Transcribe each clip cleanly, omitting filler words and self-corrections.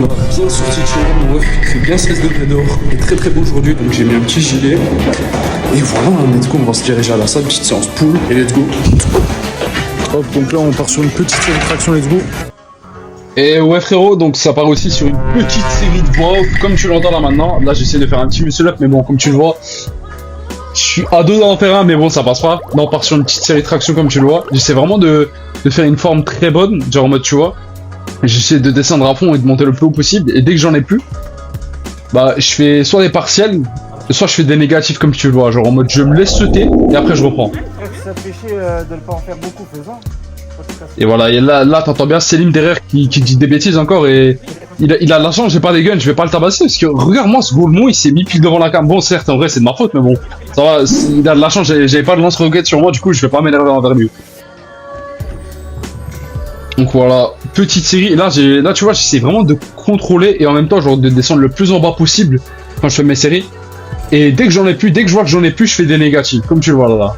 là, bien sorti de chez moi, mon ref, il fait bien 16 degrés dehors. Il est très très beau aujourd'hui, donc j'ai mis un petit gilet. Et voilà, let's go, on va se diriger à la salle, petite séance pool, et let's go. Hop, donc là on part sur une petite série de tractions, let's go. Et ouais frérot, donc ça part aussi sur une petite série de voix, comme tu l'entends là maintenant. Là j'essaie de faire un petit muscle up, mais bon, comme tu le vois, je suis à deux d'en faire un, mais bon, ça passe pas. Là on part sur une petite série de tractions, comme tu le vois. J'essaie vraiment de faire une forme très bonne, genre en mode, tu vois. J'essaie de descendre à fond et de monter le plus haut possible, et dès que j'en ai plus, bah je fais soit des partiels, soit je fais des négatifs comme tu le vois, genre en mode je me laisse sauter et après je reprends. Ça te fait chier de ne pas en faire beaucoup, faisant. Et voilà, et là t'entends bien Selim derrière qui dit des bêtises encore, et il a la chance, j'ai pas des guns, je vais pas le tabasser parce que regarde moi ce Golemon il s'est mis pile devant la cam. Bon certes en vrai c'est de ma faute, mais bon, ça va, il a de la chance, j'avais pas de lance-roquette sur moi, du coup je vais pas m'énerver envers lui. Donc voilà, petite série, et là tu vois j'essaie vraiment de contrôler et en même temps genre de descendre le plus en bas possible quand je fais mes séries. Et dès que j'en ai plus, dès que je vois que j'en ai plus, je fais des négatifs, comme tu le vois là.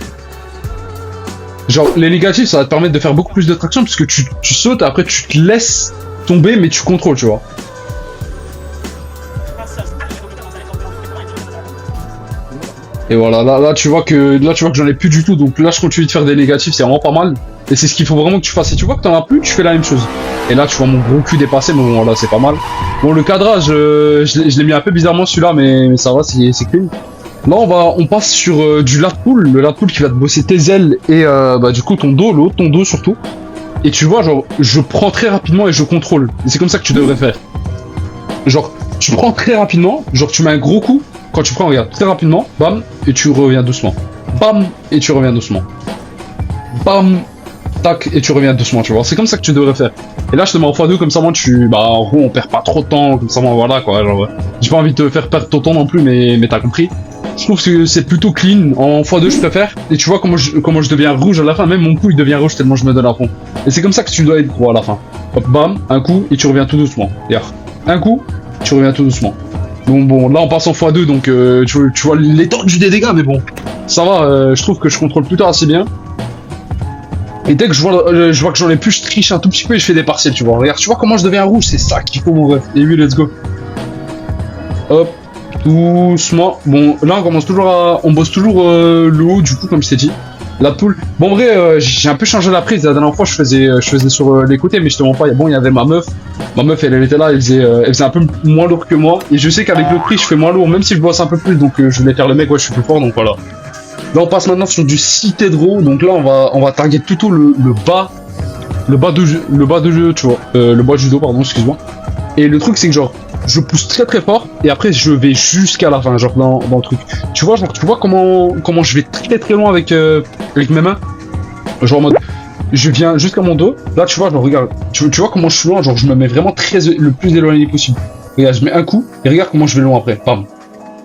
Genre les négatifs ça va te permettre de faire beaucoup plus de traction parce que tu sautes, après tu te laisses tomber mais tu contrôles, tu vois. Et voilà, là tu vois que j'en ai plus du tout, donc là je continue de faire des négatifs, c'est vraiment pas mal. Et c'est ce qu'il faut vraiment que tu fasses. Et tu vois que t'en as plus, tu fais la même chose. Et là tu vois mon gros cul dépasser, mais bon voilà c'est pas mal. Bon le cadrage, je l'ai mis un peu bizarrement celui-là, mais ça va, c'est clean. Là on passe sur du lat pull, le lat pull qui va te bosser tes ailes et bah du coup ton dos, le haut de ton dos surtout. Et tu vois genre je prends très rapidement et je contrôle. Et c'est comme ça que tu devrais faire. Genre tu prends très rapidement, genre tu mets un gros coup. Quand tu prends, regarde, très rapidement, bam, et tu reviens doucement. Bam, et tu reviens doucement. Bam, tac, et tu reviens doucement, tu vois. C'est comme ça que tu devrais faire. Et là, je te mets en x2, comme ça, moi, en gros, on perd pas trop de temps, comme ça, moi, voilà, quoi. Genre, j'ai pas envie de te faire perdre ton temps non plus, mais t'as compris. Je trouve que c'est plutôt clean. En x2, je préfère. Et tu vois comment je deviens rouge à la fin. Même mon coup, il devient rouge tellement je me donne à fond. Et c'est comme ça que tu dois être gros à la fin. Hop, bam, un coup, et tu reviens tout doucement. Regarde. Un coup, tu reviens tout doucement. Bon, là on passe en x2, donc tu vois l'étendue des dégâts, mais bon, ça va, je trouve que je contrôle plutôt assez bien. Et dès que je vois que j'en ai plus, je triche un tout petit peu et je fais des partiels, tu vois. Regarde, tu vois comment je deviens rouge, c'est ça qu'il faut, mon ref. Et oui, let's go. Hop, doucement. Bon, là on bosse toujours le haut, du coup, comme je t'ai dit. La poule. Bon, en vrai, j'ai un peu changé la prise. La dernière fois, je faisais sur les côtés, mais je te mens pas. Bon, il y avait ma meuf. Ma meuf, elle était là, elle faisait un peu moins lourd que moi. Et je sais qu'avec le prix, je fais moins lourd, même si je bosse un peu plus. Donc, je voulais faire le mec, ouais, je suis plus fort, donc voilà. Là, on passe maintenant sur du cité de draw. Donc là, on va target plutôt le bas de jeu, tu vois. Le bas du dos, pardon, excuse-moi. Et le truc, c'est que genre, je pousse très très fort et après je vais jusqu'à la fin, genre dans le truc. Tu vois comment je vais très très loin avec mes mains. Genre en mode, je viens jusqu'à mon dos. Là tu vois, genre regarde, tu vois comment je suis loin, genre je me mets vraiment le plus éloigné possible. Regarde, je mets un coup et regarde comment je vais loin après. Bam,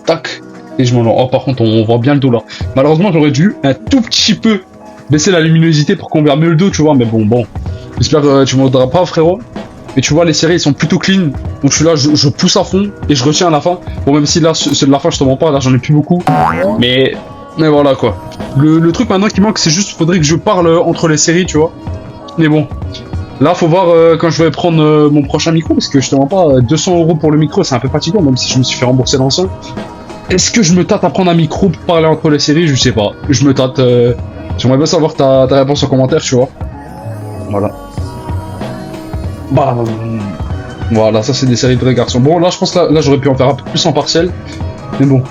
tac, et je m'en loin. Oh par contre on voit bien le dos là. Malheureusement j'aurais dû un tout petit peu baisser la luminosité pour qu'on verra mieux le dos, tu vois, mais bon. J'espère que tu m'en voudras pas, frérot. Et tu vois, les séries, ils sont plutôt clean. Donc je suis là, je pousse à fond et je retiens à la fin. Bon, même si là, c'est de la fin, je te mens pas, là, j'en ai plus beaucoup. Mais voilà, quoi. Le truc maintenant qui manque, c'est juste, faudrait que je parle entre les séries, tu vois. Mais bon. Là, faut voir quand je vais prendre mon prochain micro, parce que je te mens pas, 200 € pour le micro, c'est un peu fatigant, même si je me suis fait rembourser l'ancien. Est-ce que je me tâte à prendre un micro pour parler entre les séries? Je sais pas. Je me tâte. J'aimerais bien savoir ta réponse en commentaire, tu vois. Voilà. Bah, voilà, ça c'est des séries de vrais garçons. Bon, là je pense là j'aurais pu en faire un peu plus en partiel. Mais bon.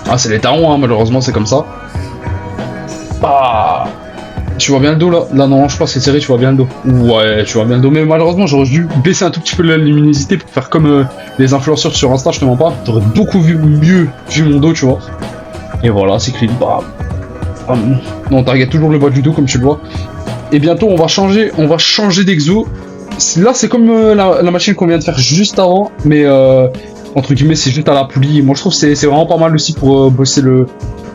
Ah, c'est les tarons, hein, malheureusement, c'est comme ça. Bah. Tu vois bien le dos là? Là, non, je pense que cette série, tu vois bien le dos. Ouais, tu vois bien le dos. Mais malheureusement, j'aurais dû baisser un tout petit peu la luminosité pour faire comme les influenceurs sur Insta, je te mens pas. T'aurais beaucoup mieux vu mon dos, tu vois. Et voilà, c'est clean. Bah. Non, on target toujours le bas du dos, comme tu le vois. Et bientôt, on va changer d'exo. Là, c'est comme la machine qu'on vient de faire juste avant, mais entre guillemets, c'est juste à la poulie. Moi, je trouve que c'est vraiment pas mal aussi pour bosser le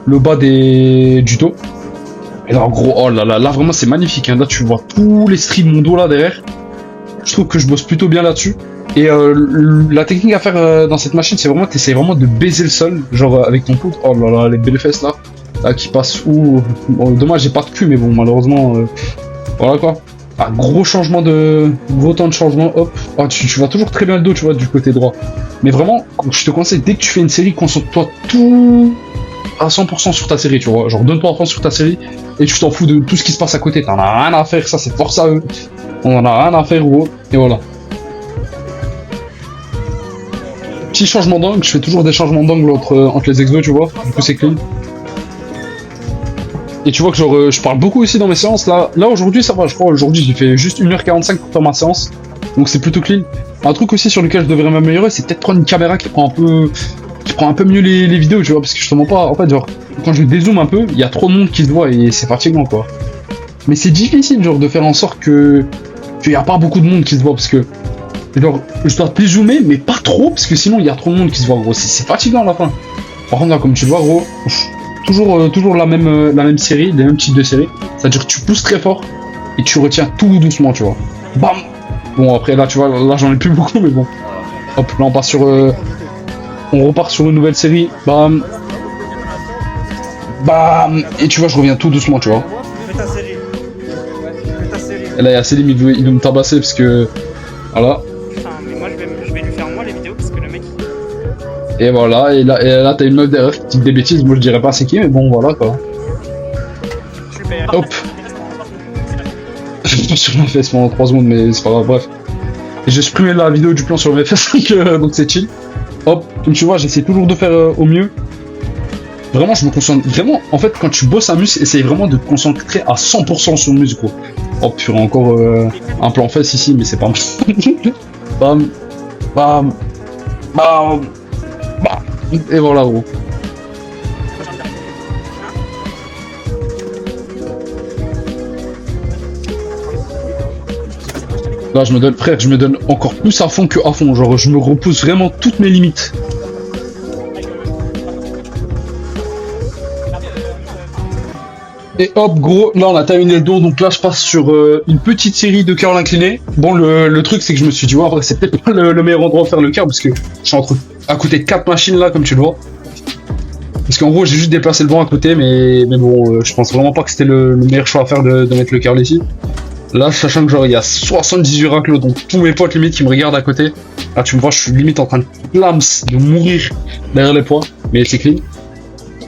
bas du dos. Et là, en gros, oh là, vraiment, c'est magnifique. Hein. Là, tu vois tous les stries de mon dos là derrière. Je trouve que je bosse plutôt bien là-dessus. Et la technique à faire dans cette machine, c'est vraiment, t'essayes vraiment de baiser le sol, genre avec ton coude. Oh là, les belles fesses là qui passent où. Bon, dommage, j'ai pas de cul, mais bon, malheureusement, voilà quoi. Ah, gros changement de... Gros temps de changement, hop. Ah, tu vois toujours très bien le dos, tu vois, du côté droit. Mais vraiment, je te conseille, dès que tu fais une série, concentre-toi tout à 100% sur ta série, tu vois. Genre, donne-toi à fond sur ta série et tu t'en fous de tout ce qui se passe à côté. T'en as rien à faire, ça c'est force à eux. On en a rien à faire, gros. Et voilà. Petit changement d'angle, je fais toujours des changements d'angle entre les exos, tu vois. Du coup, c'est clean. Et tu vois que genre, je parle beaucoup aussi dans mes séances. Là aujourd'hui, ça va, je crois. Aujourd'hui, j'ai fait juste 1h45 pour faire ma séance. Donc c'est plutôt clean. Un truc aussi sur lequel je devrais m'améliorer, c'est peut-être prendre une caméra qui prend un peu mieux les vidéos, tu vois. Parce que je te mens pas, en fait, genre, quand je dézoome un peu, il y a trop de monde qui se voit et c'est fatigant, quoi. Mais c'est difficile, genre, de faire en sorte qu'il y a pas beaucoup de monde qui se voit. Parce que, genre, je dois dézoomer, mais pas trop, parce que sinon, il y a trop de monde qui se voit, gros. C'est fatigant à la fin. Par contre, là, comme tu le vois, gros. Toujours la même série, les mêmes types de séries. C'est-à-dire que tu pousses très fort et tu retiens tout doucement, tu vois. Bam. Bon, après là, tu vois, là j'en ai plus beaucoup, mais bon. Hop, là on part sur... on repart sur une nouvelle série. Bam. Bam. Et tu vois, je reviens tout doucement, tu vois. Fais ta série. Fais ta série. Et là, il y a Selim, il veut me tabasser parce que... Voilà. Putain, mais moi je vais lui faire moi les vidéos parce que le mec. Et voilà, et là t'as une meuf derrière qui dit des bêtises, moi je dirais pas c'est qui, mais bon, voilà quoi. Super. Hop. Je suis sur mes fesses pendant 3 secondes, mais c'est pas grave, bref. Et j'ai supprimé la vidéo du plan sur mes fesses, donc c'est chill. Hop, comme tu vois, j'essaie toujours de faire au mieux. Vraiment, je me concentre. Vraiment, en fait, quand tu bosses un muscle, essaye vraiment de te concentrer à 100% sur le muscle, gros. Hop, il y aura encore un plan fesse ici, mais c'est pas mal. Bam, bam, bam, bam. Et voilà, gros. Là, je me donne encore plus à fond que à fond. Genre, je me repousse vraiment toutes mes limites. Et hop, gros, là on a terminé le dos, donc là je passe sur une petite série de curls inclinés. Bon, le truc c'est que je me suis dit, ouais, en vrai, c'est peut-être pas le meilleur endroit de faire le curl parce que je suis à côté de 4 machines là, comme tu le vois. Parce qu'en gros, j'ai juste déplacé le banc à côté, mais bon, je pense vraiment pas que c'était le meilleur choix à faire de mettre le curl ici. Là, sachant que genre il y a 78 raclos, donc tous mes potes limite qui me regardent à côté. Là, tu me vois, je suis limite en train de mourir derrière les poids, mais c'est clean.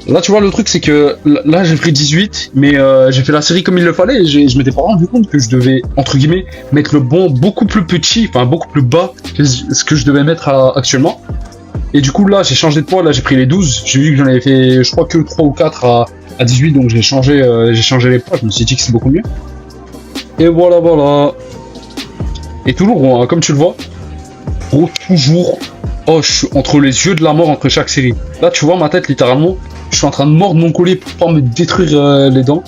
Là, tu vois, le truc, c'est que là, j'ai pris 18, mais j'ai fait la série comme il le fallait et je m'étais pas rendu compte que je devais, entre guillemets, mettre le banc beaucoup plus petit, enfin beaucoup plus bas que ce que je devais mettre actuellement. Et du coup, là, j'ai changé de poids, là, j'ai pris les 12. J'ai vu que j'en avais fait, je crois, que 3 ou 4 à 18, donc j'ai changé les poids. Je me suis dit que c'est beaucoup mieux. Et voilà, voilà. Et toujours, comme tu le vois, gros, toujours, oh, je suis entre les yeux de la mort entre chaque série. Là, tu vois ma tête, littéralement. Je suis en train de mordre mon collier pour pas me détruire les dents.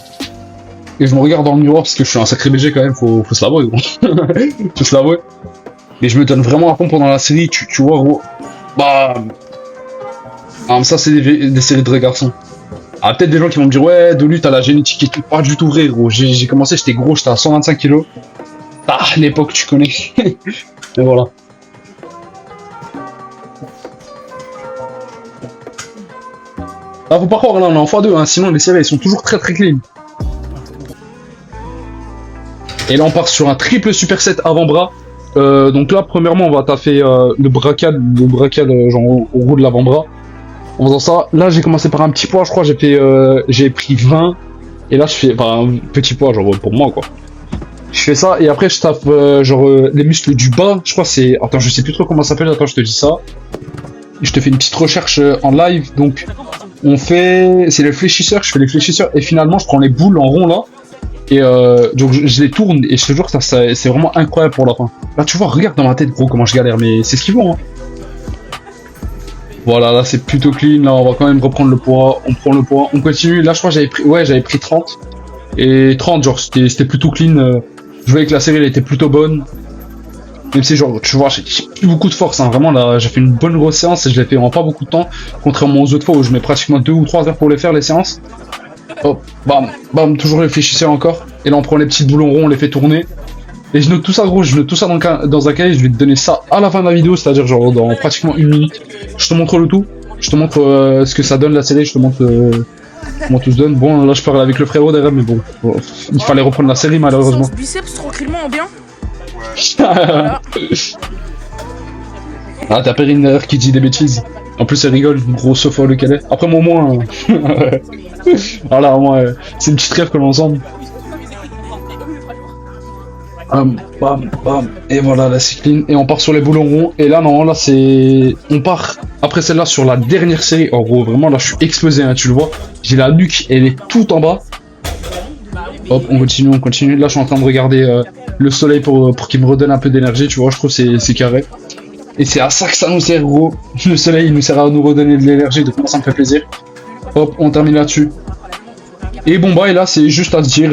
Et je me regarde dans le miroir parce que je suis un sacré BG quand même, faut se l'avouer, gros. Faut se l'avouer. Et je me donne vraiment à fond pendant la série, tu vois, gros. Bam. Ah, ça, c'est des séries de vrais garçons. Ah, peut-être des gens qui vont me dire, ouais, Dolu, t'as la génétique et tout. Pas du tout vrai, gros. J'ai commencé, j'étais gros, j'étais à 125 kilos. Ah, l'époque, tu connais. Et voilà. Ah, faut pas croire, là on est en x2, hein, sinon les séries elles sont toujours très très clean. Et là on part sur un triple superset avant-bras. Donc là premièrement on va taffer le bracade genre au haut de l'avant-bras. En faisant ça, là j'ai commencé par un petit poids, je crois j'ai pris 20. Et là je fais, enfin un petit poids genre pour moi quoi. Je fais ça et après je tape les muscles du bas, je crois c'est... Attends je sais plus trop comment ça s'appelle, attends je te dis ça. Je te fais une petite recherche en live, donc on fait... C'est le fléchisseur, je fais les fléchisseurs et finalement je prends les boules en rond là. Et donc je les tourne et je te jure que ça c'est vraiment incroyable pour la fin. Là tu vois, regarde dans ma tête gros comment je galère, mais c'est ce qu'ils font hein. Voilà, là c'est plutôt clean, là on va quand même reprendre le poids, on prend le poids, on continue. Là je crois que j'avais pris 30. Et 30 genre c'était plutôt clean, je voyais que la série elle était plutôt bonne. Même si genre tu vois j'ai plus beaucoup de force hein. Vraiment là j'ai fait une bonne grosse séance et je l'ai fait en pas beaucoup de temps. Contrairement aux autres fois où je mets pratiquement 2 ou 3 heures pour les faire les séances. Hop, bam, bam, toujours réfléchissez encore. Et là on prend les petites boulons ronds, on les fait tourner. Et je note tout ça gros, je note tout ça dans un cahier, je vais te donner ça à la fin de la vidéo, c'est-à-dire genre dans pratiquement 1 minute. Je te montre le tout, je te montre ce que ça donne la série, je te montre Moi, tout se donne. Bon, là, je parle avec le frérot derrière, mais bon. Il fallait reprendre la série, malheureusement. Sens biceps tranquillement, bien. Ah, t'as Perrine derrière qui dit des bêtises. En plus, elle rigole, grosse folle qu'elle est. Après, moi, au moins. Voilà, moi, c'est une petite rêve que l'on ensemble. Bam, bam. Et voilà, la cycline. Et on part sur les boulons ronds. Et là, non, là, c'est. On part après celle-là sur la dernière série. En gros, vraiment, là, je suis explosé, hein, tu le vois. J'ai la nuque, elle est tout en bas. Hop, on continue, on continue. Là, je suis en train de regarder le soleil pour qu'il me redonne un peu d'énergie, tu vois. Je trouve que c'est carré. Et c'est à ça que ça nous sert, gros. Le soleil, il nous sert à nous redonner de l'énergie, donc ça me fait plaisir. Hop, on termine là-dessus. Et bon, bah, et là, c'est juste à se dire,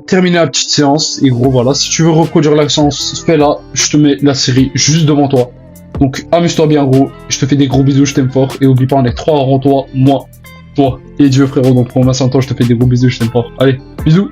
terminer la petite séance. Et gros, voilà, si tu veux reproduire la séance, fais-la. Je te mets la série juste devant toi. Donc, amuse-toi bien, gros. Je te fais des gros bisous, je t'aime fort. Et oublie pas, on est 3 avant toi, moi, toi et Dieu, frérot. Donc, pour ma santé, je te fais des gros bisous, je t'aime fort. Allez, bisous.